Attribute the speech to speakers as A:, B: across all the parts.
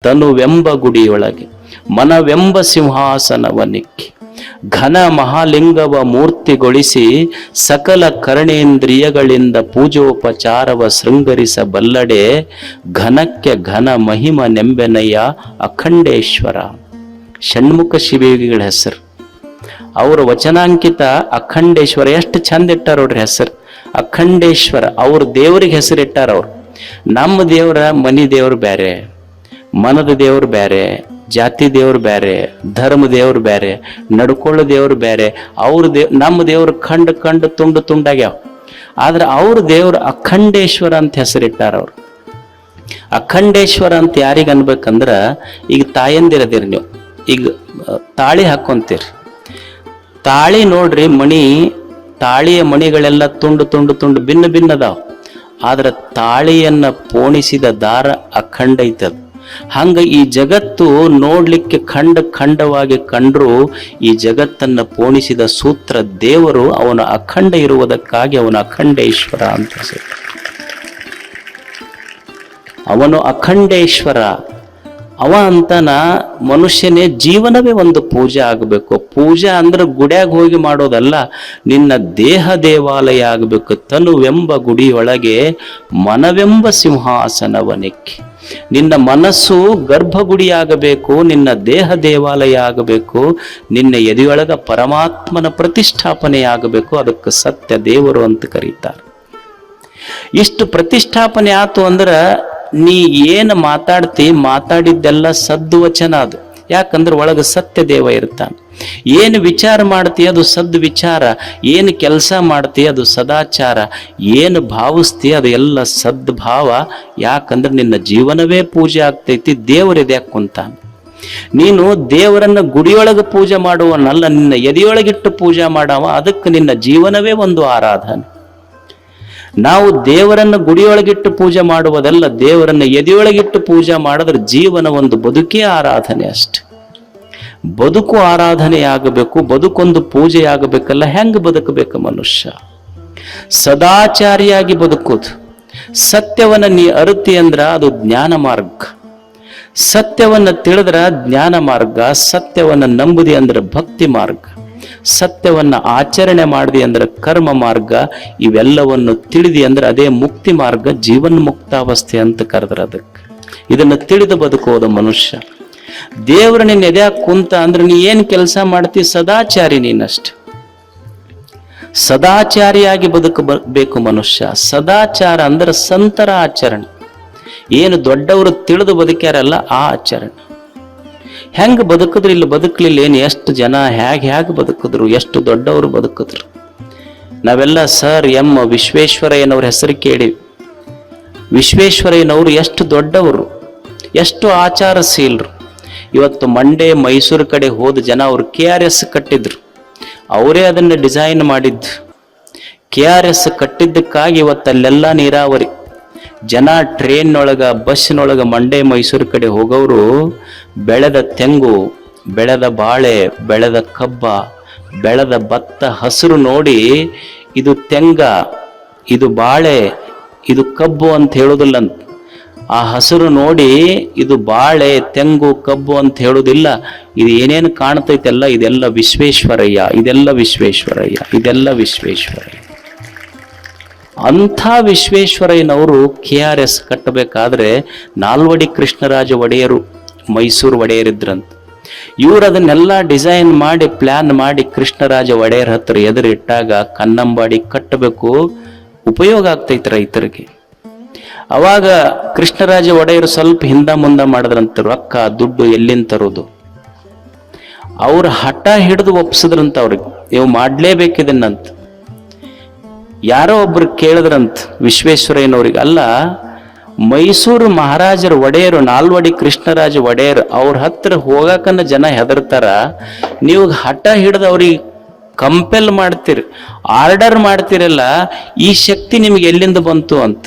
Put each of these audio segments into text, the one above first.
A: ತನುವೆಂಬ ಗುಡಿಯೊಳಗೆ ಮನವೆಂಬ ಸಿಂಹಾಸನವನಿಕ್ಕಿ ಘನ ಮಹಾಲಿಂಗವ ಮೂರ್ತಿಗೊಳಿಸಿ ಸಕಲ ಕರ್ಣೇಂದ್ರಿಯಗಳಿಂದ ಪೂಜೋಪಚಾರವ ಶೃಂಗರಿಸಬಲ್ಲಡೆ ಘನಕ್ಕೆ ಘನ ಮಹಿಮ ನೆಂಬೆನಯ್ಯ ಅಖಂಡೇಶ್ವರ. ಷಣ್ಮುಖ ಶಿವಯೋಗಿಗಳ ಹೆಸರು. ಅವರ ವಚನಾಂಕಿತ ಅಖಂಡೇಶ್ವರ. ಎಷ್ಟು ಚಂದ ಇಟ್ಟಾರ ನೋಡ್ರಿ ಹೆಸರು, ಅಖಂಡೇಶ್ವರ. ಅವ್ರ ದೇವರಿಗೆ ಹೆಸರಿಟ್ಟಾರ ಅವ್ರು. ನಮ್ಮ ದೇವರ ಮನಿ ದೇವ್ರು ಬೇರೆ, ಮನದ ದೇವ್ರು ಬೇರೆ, ಜಾತಿ ದೇವ್ರು ಬೇರೆ, ಧರ್ಮ ದೇವ್ರು ಬೇರೆ, ನಡ್ಕೊಳ್ಳೋ ದೇವ್ರು ಬೇರೆ. ಅವ್ರ ನಮ್ಮ ದೇವ್ರು ಕಂಡು ತುಂಡಾಗ್ಯಾವ. ಆದ್ರೆ ಅವ್ರ ದೇವ್ರು ಅಖಂಡೇಶ್ವರ ಅಂತ ಹೆಸರಿಟ್ಟಾರ ಅವ್ರು. ಅಖಂಡೇಶ್ವರ ಅಂತ ಯಾರಿಗೆ ಅನ್ಬೇಕಂದ್ರ, ಈಗ ತಾಯಂದಿರದಿರಿ ನೀವು, ಈಗ ತಾಳಿ ಹಾಕೊಂತೀರಿ. ತಾಳಿ ನೋಡ್ರಿ, ಮಣಿ, ತಾಳಿಯ ಮಣಿಗಳೆಲ್ಲ ತುಂಡು ಭಿನ್ನ ಅದಾವ. ಆದ್ರೆ ತಾಳಿಯನ್ನ ಪೋಣಿಸಿದ ದಾರ ಅಖಂಡ ಐತದ. ಹಂಗ ಈ ಜಗತ್ತು ನೋಡ್ಲಿಕ್ಕೆ ಖಂಡವಾಗಿ ಕಂಡ್ರು ಈ ಜಗತ್ತನ್ನ ಪೋಣಿಸಿದ ಸೂತ್ರ ದೇವರು ಅವನ ಅಖಂಡ ಇರುವುದಕ್ಕಾಗಿ ಅವನ ಅಖಂಡೇಶ್ವರ ಅಂತ ಹೆಸರು. ಅವನು ಅಖಂಡೇಶ್ವರ. ಅವ ಅಂತನ ಮನುಷ್ಯನೇ ಜೀವನವೇ ಒಂದು ಪೂಜೆ ಆಗಬೇಕು. ಪೂಜೆ ಅಂದ್ರೆ ಗುಡ್ಯಾಗ ಹೋಗಿ ಮಾಡೋದಲ್ಲ, ನಿನ್ನ ದೇಹ ದೇವಾಲಯ ಆಗಬೇಕು. ತನುವೆಂಬ ಗುಡಿಯೊಳಗೆ ಮನವೆಂಬ ಸಿಂಹಾಸನವನಿಕ್ಕಿ. ನಿನ್ನ ಮನಸ್ಸು ಗರ್ಭಗುಡಿಯಾಗಬೇಕು, ನಿನ್ನ ದೇಹ ದೇವಾಲಯ ಆಗಬೇಕು, ನಿನ್ನ ಎದೆಯೊಳಗ ಪರಮಾತ್ಮನ ಪ್ರತಿಷ್ಠಾಪನೆ ಆಗಬೇಕು. ಅದಕ್ಕೆ ಸತ್ಯ ದೇವರು ಅಂತ ಕರೀತಾರೆ. ಇಷ್ಟು ಪ್ರತಿಷ್ಠಾಪನೆ ಆತು ಅಂದ್ರ ನೀ ಏನು ಮಾತಾಡಿದ್ದೆಲ್ಲ ಸದ್ವಚನ. ಅದು ಯಾಕಂದ್ರೆ ಒಳಗೆ ಸತ್ಯ ದೇವ ಇರ್ತಾನೆ. ಏನು ವಿಚಾರ ಮಾಡ್ತೀಯ ಅದು ಸದ್ ವಿಚಾರ, ಏನು ಕೆಲಸ ಮಾಡ್ತೀಯ ಅದು ಸದಾಚಾರ, ಏನು ಭಾವಿಸ್ತೀಯ ಅದು ಎಲ್ಲ ಸದ್ಭಾವ. ಯಾಕಂದ್ರೆ ನಿನ್ನ ಜೀವನವೇ ಪೂಜೆ ಆಗ್ತೈತಿ, ದೇವರಿದೆ ಕುಂತಾನೆ. ನೀನು ದೇವರನ್ನ ಗುಡಿಯೊಳಗೆ ಪೂಜೆ ಮಾಡುವನಲ್ಲ, ನಿನ್ನ ಎದೆಯೊಳಗಿಟ್ಟು ಪೂಜೆ ಮಾಡವ. ಅದಕ್ಕೆ ನಿನ್ನ ಜೀವನವೇ ಒಂದು ಆರಾಧನೆ. ನಾವು ದೇವರನ್ನ ಗುಡಿಯೊಳಗಿಟ್ಟು ಪೂಜೆ ಮಾಡುವುದಲ್ಲ, ದೇವರನ್ನ ಎದೆಯೊಳಗಿಟ್ಟು ಪೂಜೆ ಮಾಡಿದ್ರೆ ಜೀವನ ಒಂದು ಬದುಕೇ ಆರಾಧನೆ ಅಷ್ಟೆ. ಬದುಕು ಆರಾಧನೆ ಆಗಬೇಕು, ಬದುಕೊಂದು ಪೂಜೆ ಆಗಬೇಕಲ್ಲ. ಹೆಂಗ್ ಬದುಕಬೇಕು ಮನುಷ್ಯ? ಸದಾಚಾರಿಯಾಗಿ ಬದುಕುವುದು. ಸತ್ಯವನ್ನ ನೀ ಅರುತಿ ಅಂದ್ರ ಅದು ಜ್ಞಾನ ಮಾರ್ಗ. ಸತ್ಯವನ್ನ ತಿಳಿದ್ರ ಜ್ಞಾನ ಮಾರ್ಗ. ಸತ್ಯವನ್ನ ನಂಬುದಿ ಅಂದ್ರೆ ಭಕ್ತಿ ಮಾರ್ಗ. ಸತ್ಯವನ್ನ ಆಚರಣೆ ಮಾಡಿದಿ ಅಂದ್ರೆ ಕರ್ಮ ಮಾರ್ಗ. ಇವೆಲ್ಲವನ್ನು ತಿಳಿದಿ ಅಂದ್ರೆ ಅದೇ ಮುಕ್ತಿ ಮಾರ್ಗ, ಜೀವನ್ ಮುಕ್ತಾವಸ್ಥೆ ಅಂತ ಕರೆದ್ರ. ಅದಕ್ಕೆ ಇದನ್ನ ತಿಳಿದು ಬದುಕೋದು ಮನುಷ್ಯ. ದೇವ್ರ ನಿನ್ನ ಎದ್ಯಾಕ ಕುಂತ ಅಂದ್ರೆ ನೀ ಏನ್ ಕೆಲಸ ಮಾಡ್ತಿ? ಸದಾಚಾರಿ ನೀನಷ್ಟ. ಸದಾಚಾರಿಯಾಗಿ ಬದುಕಬೇಕು ಮನುಷ್ಯ. ಸದಾಚಾರ ಅಂದ್ರೆ ಸಂತರ ಆಚರಣೆ. ಏನು ದೊಡ್ಡವರು ತಿಳಿದು ಬದುಕ್ಯಾರಲ್ಲ ಆ ಆಚರಣೆ. ಹೆಂಗ್ ಬದುಕಿದ್ರು ಇಲ್ಲಿ ಬದುಕಲಿಲ್ಲ ಏನು? ಎಷ್ಟು ಜನ ಹೇಗೆ ಬದುಕಿದ್ರು, ಎಷ್ಟು ದೊಡ್ಡವರು ಬದುಕಿದ್ರು. ನಾವೆಲ್ಲ ಸರ್ ಎಂ ವಿಶ್ವೇಶ್ವರಯ್ಯನವ್ರ ಹೆಸರು ಕೇಳಿ. ವಿಶ್ವೇಶ್ವರಯ್ಯನವರು ಎಷ್ಟು ದೊಡ್ಡವರು, ಎಷ್ಟು ಆಚಾರಶೀಲರು. ಇವತ್ತು ಮಂಡ್ಯ ಮೈಸೂರು ಕಡೆ ಹೋದ ಜನ ಅವರು KRS ಕಟ್ಟಿದ್ರು. ಅವರೇ ಅದನ್ನ ಡಿಸೈನ್ ಮಾಡಿದ್ದು. KRS ಕಟ್ಟಿದ್ದಕ್ಕಾಗಿ ಇವತ್ತಲ್ಲೆಲ್ಲ ನೀರಾವರಿ. ಜನ ಟ್ರೈನ್ನೊಳಗ ಬಸ್ನೊಳಗ ಮಂಡ್ಯ ಮೈಸೂರು ಕಡೆ ಹೋಗೋರು ಬೆಳೆದ ತೆಂಗು, ಬೆಳೆದ ಬಾಳೆ, ಬೆಳೆದ ಕಬ್ಬ, ಬೆಳೆದ ಭತ್ತ ಹಸಿರು ನೋಡಿ ಇದು ತೆಂಗ, ಇದು ಬಾಳೆ, ಇದು ಕಬ್ಬು ಅಂತ ಹೇಳೋದಿಲ್ಲ. ಆ ಹಸಿರು ನೋಡಿ ಇದು ಬಾಳೆ, ತೆಂಗು, ಕಬ್ಬು ಅಂತ ಹೇಳುದಿಲ್ಲ. ಇದು ಏನೇನು ಕಾಣ್ತೈತೆಲ್ಲ ಇದೆಲ್ಲ ವಿಶ್ವೇಶ್ವರಯ್ಯ, ಇದೆಲ್ಲ ವಿಶ್ವೇಶ್ವರಯ್ಯ, ಇದೆಲ್ಲ ವಿಶ್ವೇಶ್ವರಯ್ಯ. ಅಂಥ ವಿಶ್ವೇಶ್ವರಯ್ಯನವರು KRS ಕಟ್ಟಬೇಕಾದ್ರೆ ನಾಲ್ವಡಿ ಕೃಷ್ಣರಾಜ ಒಡೆಯರು ಮೈಸೂರು ಒಡೆಯರಿದ್ರಂತ. ಇವ್ರು ಅದನ್ನೆಲ್ಲ ಡಿಸೈನ್ ಮಾಡಿ ಪ್ಲಾನ್ ಮಾಡಿ ಕೃಷ್ಣರಾಜ ಒಡೆಯರ್ ಹತ್ರ ಎದುರಿಟ್ಟಾಗ ಕನ್ನಂಬಾಡಿ ಕಟ್ಟಬೇಕು, ಉಪಯೋಗ ಆಗ್ತೈತೆ ರೈತರಿಗೆ. ಅವಾಗ ಕೃಷ್ಣರಾಜ ಒಡೆಯರು ಸ್ವಲ್ಪ ಹಿಂದ ಮುಂದ ಮಾಡಿದ್ರಂತ. ರೊಕ್ಕ ದುಡ್ಡು ಎಲ್ಲಿಂದ ತರೋದು? ಅವ್ರ ಹಠ ಹಿಡಿದು ಒಪ್ಸಿದ್ರಂತ. ಅವ್ರಿಗೆ ಇವು ಮಾಡ್ಲೇಬೇಕಿದನ್ನಂತ. ಯಾರೋ ಒಬ್ರು ಕೇಳಿದ್ರಂತ ವಿಶ್ವೇಶ್ವರಯ್ಯನವ್ರಿಗೆ, ಅಲ್ಲ ಮೈಸೂರು ಮಹಾರಾಜರ ಒಡೆಯರು ನಾಲ್ವಡಿ ಕೃಷ್ಣರಾಜ ಒಡೆಯರ್ ಅವ್ರ ಹತ್ರ ಹೋಗಾಕನ್ನ ಜನ ಹೆದರ್ತಾರ, ನೀವು ಹಠ ಹಿಡಿದು ಅವ್ರಿಗೆ ಕಂಪೆಲ್ ಮಾಡ್ತೀರಿ, ಆರ್ಡರ್ ಮಾಡ್ತಿರಲ್ಲ, ಈ ಶಕ್ತಿ ನಿಮಗೆ ಎಲ್ಲಿಂದ ಬಂತು ಅಂತ.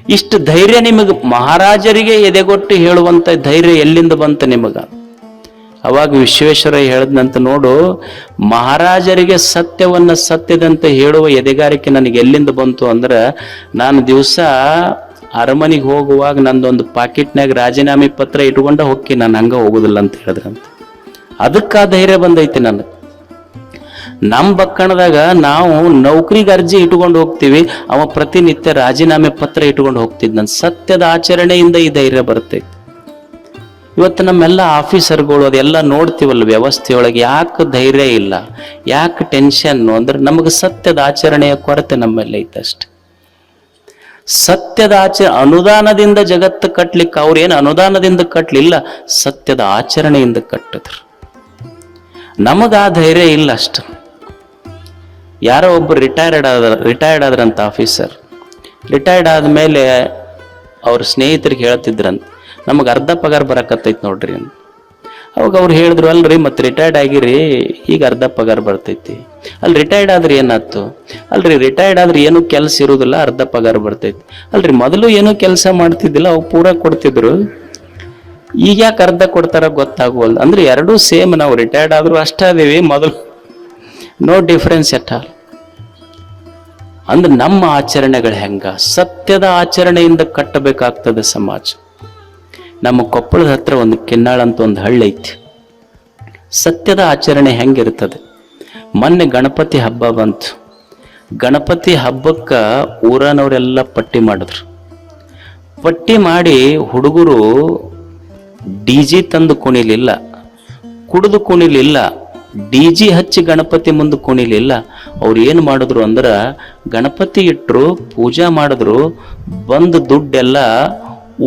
A: ಇಷ್ಟು ಧೈರ್ಯ ನಿಮಗೆ, ಮಹಾರಾಜರಿಗೆ ಎದೆಗೊಟ್ಟು ಹೇಳುವಂತ ಧೈರ್ಯ ಎಲ್ಲಿಂದ ಬಂತ ನಿಮಗ? ಅವಾಗ ವಿಶ್ವೇಶ್ವರಯ್ಯ ಹೇಳದ್ನಂತ, ನೋಡು ಮಹಾರಾಜರಿಗೆ ಸತ್ಯವನ್ನ ಸತ್ಯದಂತೆ ಹೇಳುವ ಎದೆಗಾರಿಕೆ ನನಗೆ ಎಲ್ಲಿಂದ ಬಂತು ಅಂದ್ರೆ, ನಾನು ದಿವಸ ಅರಮನೆಗೆ ಹೋಗುವಾಗ ನಂದೊಂದು ಪಾಕೆಟ್ನಾಗ ರಾಜೀನಾಮೆ ಪತ್ರ ಇಟ್ಕೊಂಡ ಹೋಗಿ ನಾನು ಹಂಗ ಹೋಗುದಿಲ್ಲ ಅಂತ ಹೇಳಿದ್ರಂತ. ಅದಕ್ಕ ಧೈರ್ಯ ಬಂದೈತಿ ನನಗೆ. ನಮ್ಮ ಬಕ್ಕಣದಾಗ ನಾವು ನೌಕರಿಗೆ ಅರ್ಜಿ ಇಟ್ಕೊಂಡು ಹೋಗ್ತೀವಿ, ಅವ ಪ್ರತಿನಿತ್ಯ ರಾಜೀನಾಮೆ ಪತ್ರ ಇಟ್ಕೊಂಡು ಹೋಗ್ತಿದ್. ನನ್ನ ಸತ್ಯದ ಆಚರಣೆಯಿಂದ ಈ ಧೈರ್ಯ ಬರ್ತೈತಿ. ಇವತ್ತು ನಮ್ಮೆಲ್ಲ ಆಫೀಸರ್ಗಳು ಅದೆಲ್ಲ ನೋಡ್ತೀವಲ್ಲ ವ್ಯವಸ್ಥೆಯೊಳಗೆ, ಯಾಕೆ ಧೈರ್ಯ ಇಲ್ಲ, ಯಾಕೆ ಟೆನ್ಷನ್ನು ಅಂದ್ರೆ ನಮಗೆ ಸತ್ಯದ ಆಚರಣೆಯ ಕೊರತೆ ನಮ್ಮಲ್ಲಿ ಐತಷ್ಟೆ. ಸತ್ಯದ ಅನುದಾನದಿಂದ ಜಗತ್ತು ಕಟ್ಲಿಕ್ಕೆ ಅವ್ರೇನು ಅನುದಾನದಿಂದ ಕಟ್ಲಿಲ್ಲ, ಸತ್ಯದ ಆಚರಣೆಯಿಂದ ಕಟ್ಟಿದ್ರು. ನಮಗ ಆ ಧೈರ್ಯ ಇಲ್ಲ ಅಷ್ಟು. ಯಾರೋ ಒಬ್ಬರು ರಿಟೈರ್ಡ್ ಆದ್ರಂತ ಆಫೀಸರ್. ರಿಟೈರ್ಡ್ ಆದ್ಮೇಲೆ ಅವ್ರ ಸ್ನೇಹಿತರಿಗೆ ಹೇಳ್ತಿದ್ರಂತ, ನಮಗೆ ಅರ್ಧ ಪಗಾರ ಬರಕತ್ತೈತಿ ನೋಡ್ರಿ ಅಂತ. ಅವಾಗ ಅವ್ರು ಹೇಳಿದ್ರು, ಅಲ್ರಿ ಮತ್ತೆ ರಿಟೈರ್ಡ್ ಆಗಿರಿ, ಈಗ ಅರ್ಧ ಪಗಾರ ಬರ್ತೈತಿ. ಅಲ್ಲಿ ರಿಟೈರ್ಡ್ ಆದ್ರೆ ಏನಾಯ್ತು? ಅಲ್ರಿ ರಿಟೈರ್ಡ್ ಆದ್ರೆ ಏನು ಕೆಲಸ ಇರುವುದಿಲ್ಲ, ಅರ್ಧ ಪಗಾರ ಬರ್ತೈತಿ. ಅಲ್ರಿ ಮೊದಲು ಏನು ಕೆಲಸ ಮಾಡ್ತಿದ್ದಿಲ್ಲ, ಅವು ಪೂರ ಕೊಡ್ತಿದ್ರು, ಈಗ ಯಾಕೆ ಅರ್ಧ ಕೊಡ್ತಾರ ಗೊತ್ತಾಗುವಲ್ಲ. ಅಂದ್ರೆ ಎರಡೂ ಸೇಮ್, ನಾವು ರಿಟೈರ್ಡ್ ಆದ್ರೂ ಅಷ್ಟ ಅದೀವಿ, ಮೊದಲು ನೋ ಡಿಫರೆನ್ಸ್ ಎಟ್ ಆಲ್. ಅಂದ್ರೆ ನಮ್ಮ ಆಚರಣೆಗಳು ಹೆಂಗ ಸತ್ಯದ ಆಚರಣೆಯಿಂದ ಕಟ್ಟಬೇಕಾಗ್ತದೆ ಸಮಾಜ. ನಮ್ಮ ಕೊಪ್ಪಳದ ಹತ್ರ ಒಂದು ಕಿನ್ನಾಳ ಅಂತ ಒಂದು ಹಳ್ಳಿ ಐತಿ. ಸತ್ಯದ ಆಚರಣೆ ಹೆಂಗಿರ್ತದೆ? ಮೊನ್ನೆ ಗಣಪತಿ ಹಬ್ಬ ಬಂತು. ಗಣಪತಿ ಹಬ್ಬಕ್ಕ ಊರನವರೆಲ್ಲ ಪಟ್ಟಿ ಮಾಡಿದ್ರು. ಪಟ್ಟಿ ಮಾಡಿ ಹುಡುಗರು ಡಿಜಿ ತಂದು ಕುಣಿಲಿಲ್ಲ, ಕುಡಿದು ಕುಣಿಲಿಲ್ಲ, ಡಿಜಿ ಹಚ್ಚಿ ಗಣಪತಿ ಮುಂದೆ ಕುಣಿಲಿಲ್ಲ. ಅವ್ರು ಏನು ಮಾಡಿದ್ರು ಅಂದ್ರ ಗಣಪತಿ ಇಟ್ರು, ಪೂಜಾ ಮಾಡಿದ್ರು, ಬಂದು ದುಡ್ಡೆಲ್ಲ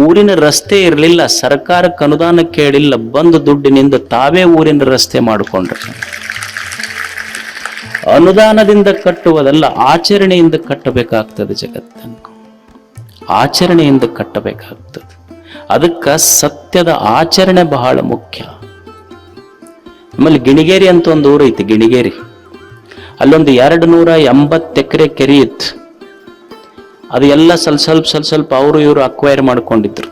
A: ಊರಿನ ರಸ್ತೆ ಇರಲಿಲ್ಲ, ಸರ್ಕಾರಕ್ಕೆ ಅನುದಾನ ಕೇಳಿಲ್ಲ, ಬಂದು ದುಡ್ಡಿನಿಂದ ತಾವೇ ಊರಿನ ರಸ್ತೆ ಮಾಡಿಕೊಂಡ್ರು. ಅನುದಾನದಿಂದ ಕಟ್ಟುವುದಲ್ಲ, ಆಚರಣೆಯಿಂದ ಕಟ್ಟಬೇಕಾಗ್ತದೆ ಜಗತ್ತನ್ನು. ಆಚರಣೆಯಿಂದ ಕಟ್ಟಬೇಕಾಗ್ತದೆ. ಅದಕ್ಕ ಸತ್ಯದ ಆಚರಣೆ ಬಹಳ ಮುಖ್ಯ. ಆಮೇಲೆ ಗಿಣಿಗೇರಿ ಅಂತ ಒಂದು ಊರು ಐತಿ, ಗಿಣಿಗೇರಿ. ಅಲ್ಲೊಂದು 280 ಎಕರೆ ಕೆರೆ ಇತ್ತು. ಅದು ಎಲ್ಲ ಸ್ವಲ್ಪ ಅವರು ಇವರು ಅಕ್ವೈರ್ ಮಾಡ್ಕೊಂಡಿದ್ರು.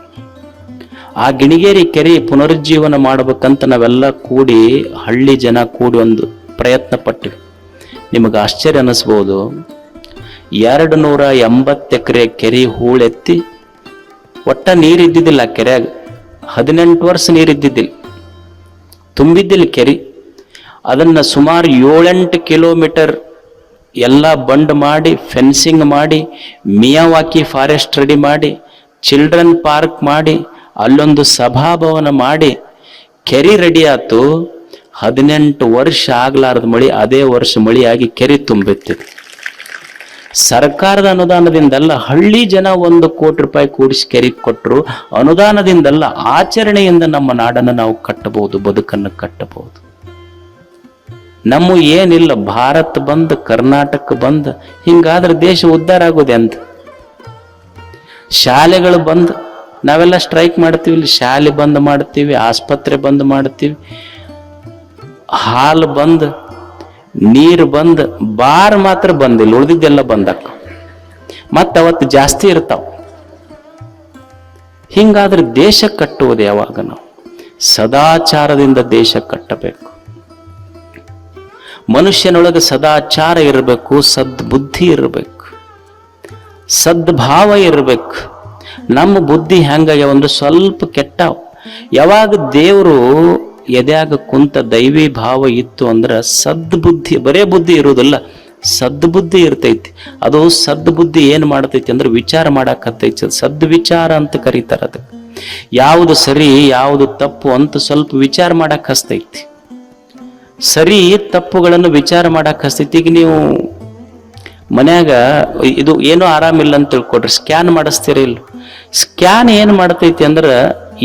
A: ಆ ಗಿಣಿಗೇರಿ ಕೆರೆ ಪುನರುಜ್ಜೀವನ ಮಾಡ್ಬೇಕಂತ ನಾವೆಲ್ಲ ಕೂಡಿ, ಹಳ್ಳಿ ಜನ ಕೂಡಿ ಒಂದು ಪ್ರಯತ್ನ ಪಟ್ಟಿವಿ. ನಿಮಗೆ ಆಶ್ಚರ್ಯ ಅನ್ನಿಸ್ಬೋದು, 280 ಎಕರೆ ಕೆರೆ ಹೂಳೆತ್ತಿ, ಒಟ್ಟ ನೀರಿದ್ದಿದ್ದಿಲ್ಲ ಕೆರೆಯಾಗ. 18 ವರ್ಷ ನೀರಿದ್ದಿದ್ದಿಲ್ಲ, ತುಂಬಿದ್ದಿಲ್ಲ ಕೆರೆ. ಅದನ್ನ ಸುಮಾರು 7-8 ಕಿಲೋಮೀಟರ್ ಎಲ್ಲ ಬಂಡ್ ಮಾಡಿ, ಫೆನ್ಸಿಂಗ್ ಮಾಡಿ, ಮಿಯಾವಾಕಿ ಫಾರೆಸ್ಟ್ ರೆಡಿ ಮಾಡಿ, ಚಿಲ್ಡ್ರನ್ ಪಾರ್ಕ್ ಮಾಡಿ, ಅಲ್ಲೊಂದು ಸಭಾಭವನ ಮಾಡಿ ಕೆರೆ ರೆಡಿ ಆಯ್ತು. 18 ವರ್ಷ ಆಗ್ಲಾರ್ದ ಮಳಿ ಅದೇ ವರ್ಷ ಮಳಿಯಾಗಿ ಕೆರೆ ತುಂಬಿತ್ತು. ಸರ್ಕಾರದ ಅನುದಾನದಿಂದಲ್ಲ, ಹಳ್ಳಿ ಜನ 1 ಕೋಟಿ ರೂಪಾಯಿ ಕೂಡಿಸಿ ಕೆರೆ ಕೊಟ್ಟರು. ಅನುದಾನದಿಂದಲ್ಲ, ಆಚರಣೆಯಿಂದ ನಮ್ಮ ನಾಡನ್ನು ನಾವು ಕಟ್ಟಬಹುದು, ಬದುಕನ್ನು ಕಟ್ಟಬಹುದು. ನಮ್ಮ ಏನಿಲ್ಲ, ಭಾರತ ಬಂದ್, ಕರ್ನಾಟಕ ಬಂದ್, ಹಿಂಗಾದ್ರೆ ದೇಶ ಉದ್ಧಾರ ಆಗೋದೆ ಅಂತ. ಶಾಲೆಗಳು ಬಂದ್, ನಾವೆಲ್ಲ ಸ್ಟ್ರೈಕ್ ಮಾಡ್ತೀವಿ, ಇಲ್ಲಿ ಶಾಲೆ ಬಂದ್ ಮಾಡ್ತೀವಿ, ಆಸ್ಪತ್ರೆ ಬಂದ್ ಮಾಡ್ತೀವಿ, ಹಾಲು ಬಂದ್, ನೀರು ಬಂದ್, ಬಾರ್ ಮಾತ್ರ ಬಂದಿಲ್ಲ, ಉಳಿದಿದ್ದೆಲ್ಲ ಬಂದಕ್ಕ. ಮತ್ತ ಅವತ್ತು ಜಾಸ್ತಿ ಇರ್ತಾವ. ಹಿಂಗಾದ್ರೆ ದೇಶ ಕಟ್ಟುವುದು ಯಾವಾಗ? ನಾವು ಸದಾಚಾರದಿಂದ ದೇಶ ಕಟ್ಟಬೇಕು. ಮನುಷ್ಯನೊಳಗೆ ಸದಾಚಾರ ಇರಬೇಕು, ಸದ್ಬುದ್ಧಿ ಇರಬೇಕು, ಸದ್ಭಾವ ಇರಬೇಕು. ನಮ್ಮ ಬುದ್ಧಿ ಹೆಂಗಾಗ್ಯಾವ ಅಂದ್ರೆ ಸ್ವಲ್ಪ ಕೆಟ್ಟಾವ. ಯಾವಾಗ ದೇವರು ಎದ್ಯಾಗ ಕುಂತ ದೈವಿ ಭಾವ ಇತ್ತು ಅಂದ್ರೆ ಸದ್ಬುದ್ಧಿ, ಬರೇ ಬುದ್ಧಿ ಇರುವುದಿಲ್ಲ, ಸದ್ಬುದ್ಧಿ ಇರ್ತೈತಿ. ಅದು ಸದ್ಬುದ್ಧಿ ಏನ್ ಮಾಡ್ತೈತಿ ಅಂದ್ರೆ ವಿಚಾರ ಮಾಡಾಕತ್ತೈತಿ. ಸದ್ವಿಚಾರ ಅಂತ ಕರೀತಾರ. ಅದಕ್ಕೆ ಯಾವುದು ಸರಿ ಯಾವುದು ತಪ್ಪು ಅಂತ ಸ್ವಲ್ಪ ವಿಚಾರ ಮಾಡಕ್ ಹಸ್ತೈತಿ. ಸರಿ ತಪ್ಪುಗಳನ್ನು ವಿಚಾರ ಮಾಡಕ್ ಹಸ್ತೈತಿ. ಈಗ ನೀವು ಮನ್ಯಾಗ ಇದು ಏನೋ ಆರಾಮಿಲ್ಲ ಅಂತ ತಿಳ್ಕೊಡ್ರಿ, ಸ್ಕ್ಯಾನ್ ಮಾಡಿಸ್ತೀರಿ ಇಲ್ಲ? ಸ್ಕ್ಯಾನ್ ಏನ್ ಮಾಡ್ತೈತಿ ಅಂದ್ರೆ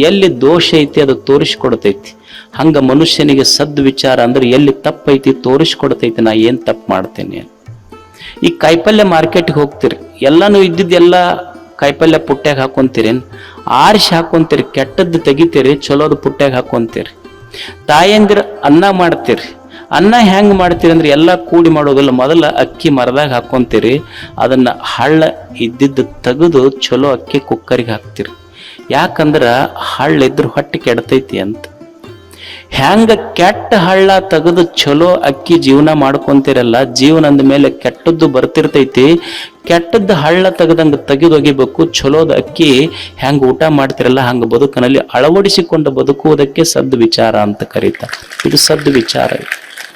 A: ಎಲ್ಲಿ ದೋಷ ಐತಿ ಅದು ತೋರಿಸ್ಕೊಡ್ತೈತಿ. ಹಂಗ ಮನುಷ್ಯನಿಗೆ ಸದ್ವಿಚಾರ ಅಂದ್ರೆ ಎಲ್ಲಿ ತಪ್ಪೈತಿ ತೋರಿಸ್ಕೊಡ್ತೈತಿ, ನಾ ಏನ್ ತಪ್ಪು ಮಾಡ್ತೇನೆ. ಈ ಕಾಯಿಪಲ್ಯ ಮಾರ್ಕೆಟ್ಗೆ ಹೋಗ್ತೀರಿ, ಎಲ್ಲಾನು ಇದ್ದಿದ್ದೆಲ್ಲ ಕಾಯಿಪಲ್ಯ ಪುಟ್ಟ್ಯಾಗ ಹಾಕೊಂತೀರೇನು? ಆರಿಸಿ ಹಾಕೊಂತೀರಿ, ಕೆಟ್ಟದ್ದು ತೆಗಿತೀರಿ, ಚಲೋದು ಪುಟ್ಟ್ಯಾಗ ಹಾಕೊಂತೀರಿ. ತಾಯಂದಿರ ಅನ್ನ ಮಾಡ್ತೀರಿ, ಅನ್ನ ಹೆಂಗ್ ಮಾಡ್ತೀರಿ ಅಂದ್ರೆ ಎಲ್ಲ ಕೂಡಿ ಮಾಡೋದಿಲ್ಲ, ಮೊದಲ ಅಕ್ಕಿ ಮರದಾಗ ಹಾಕೊಂತೀರಿ, ಅದನ್ನ ಹಳ್ಳ ಇದ್ದಿದ್ದು ತೆಗೆದು ಚಲೋ ಅಕ್ಕಿ ಕುಕ್ಕರಿಗೆ ಹಾಕ್ತಿರಿ. ಯಾಕಂದ್ರ ಹಳ್ಳ ಇದ್ರ ಹೊಟ್ಟೆ ಕೆಡ್ತೈತಿ ಅಂತ. ಹ್ಯಾಂಗ ಕೆಟ್ಟ ಹಳ್ಳ ತೆಗೆದು ಚಲೋ ಅಕ್ಕಿ ಜೀವನ ಮಾಡ್ಕೊಂತಿರಲ್ಲ, ಜೀವನ ಅಂದ ಮೇಲೆ ಕೆಟ್ಟದ್ದು ಬರ್ತಿರ್ತೈತಿ. ಕೆಟ್ಟದ್ದು ಹಳ್ಳ ತೆಗೆದಂಗ ತೆಗೆದೊಗಿಬೇಕು, ಚಲೋದ ಅಕ್ಕಿ ಹೆಂಗ ಊಟ ಮಾಡ್ತಿರಲ್ಲ ಹಂಗ ಬದುಕಿನಲ್ಲಿ ಅಳವಡಿಸಿಕೊಂಡು ಬದುಕುವುದಕ್ಕೆ ಸದ್ ವಿಚಾರ ಅಂತ ಕರೀತಾರೆ. ಇದು ಸದ್ ವಿಚಾರ.